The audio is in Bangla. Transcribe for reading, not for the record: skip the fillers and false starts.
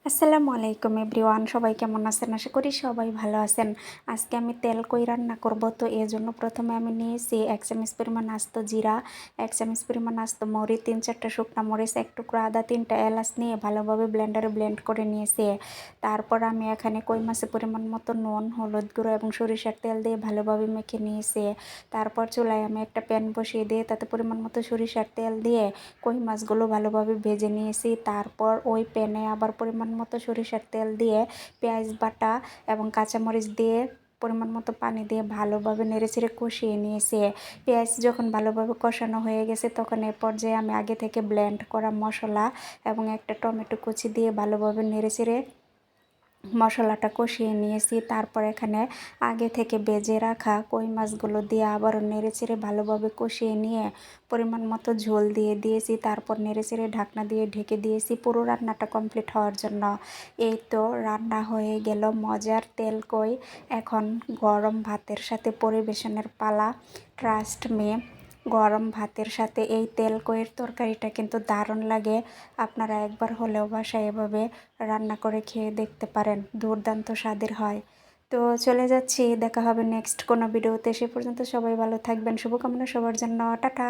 আসসালামু আলাইকুম এভরিওয়ান, সবাই কেমন আছেন? আশা করি সবাই ভালো আছেন। আজকে আমি তেল কই রান্না করব, তো এর জন্য প্রথমে আমি নিয়েছি 1 চামচ পরিমাণ আস্ত জিরা, 1 চামচ পরিমাণ আস্ত মরি, 3-4টা শুকনা মরিচ, এক টুকরো আদা, 3টা এলাচ নিয়ে ভালোভাবে ব্লেন্ডারে ব্লেন্ড করে নিয়েছি। তারপর আমি এখানে কই মাছের পরিমাণ মতো নুন, হলুদ গুঁড়ো এবং সরিষার তেল দিয়ে ভালোভাবে মেখে নিয়েছি। তারপর চুলায় আমি একটা প্যান বসিয়ে দিয়ে তাতে পরিমাণ মতো সরিষার তেল দিয়ে কই মাছগুলো ভালোভাবে ভেজে নিয়েছি। তারপর ওই প্যানে আবার পরিমাণ মতো সরিষার তেল দিয়ে পেঁয়াজ বাটা এবং কাঁচামরিচ দিয়ে পরিমাণ মতো পানি দিয়ে ভালোভাবে নেড়েচেড়ে কষিয়ে নিয়েছি। পেঁয়াজ যখন ভালোভাবে কষানো হয়ে গেছে তখন এ পর্যায়ে আমি আগে থেকে ব্লেন্ড করা মশলা এবং একটা টমেটো কুচি দিয়ে ভালোভাবে নেড়েচেড়ে মশলাটা কষিয়ে নিয়েছি। তারপর এখানে আগে থেকে ভেজে রাখা কই মাছগুলো দিয়ে আবারও নেড়েচেড়ে ভালোভাবে কষিয়ে নিয়ে পরিমাণ মতো ঝোল দিয়ে দিয়েছি। তারপর নেড়েচেড়ে ঢাকনা দিয়ে ঢেকে দিয়েছি পুরো রান্নাটা কমপ্লিট হওয়ার জন্য। এই তো রান্না হয়ে গেল মজার তেল কই। এখন গরম ভাতের সাথে পরিবেশনের পালা। ট্রাস্ট মি, গরম ভাতের সাথে এই তেল কইয়ের তরকারিটা কিন্তু দারুণ লাগে। আপনারা একবার হলেও বাসায় এভাবে রান্না করে খেয়ে দেখতে পারেন, দুর্দান্ত স্বাদের হয়। তো চলে যাচ্ছি, দেখা হবে নেক্সট কোনো ভিডিওতে। সে পর্যন্ত সবাই ভালো থাকবেন, শুভকামনা সবার জন্য। টাটা।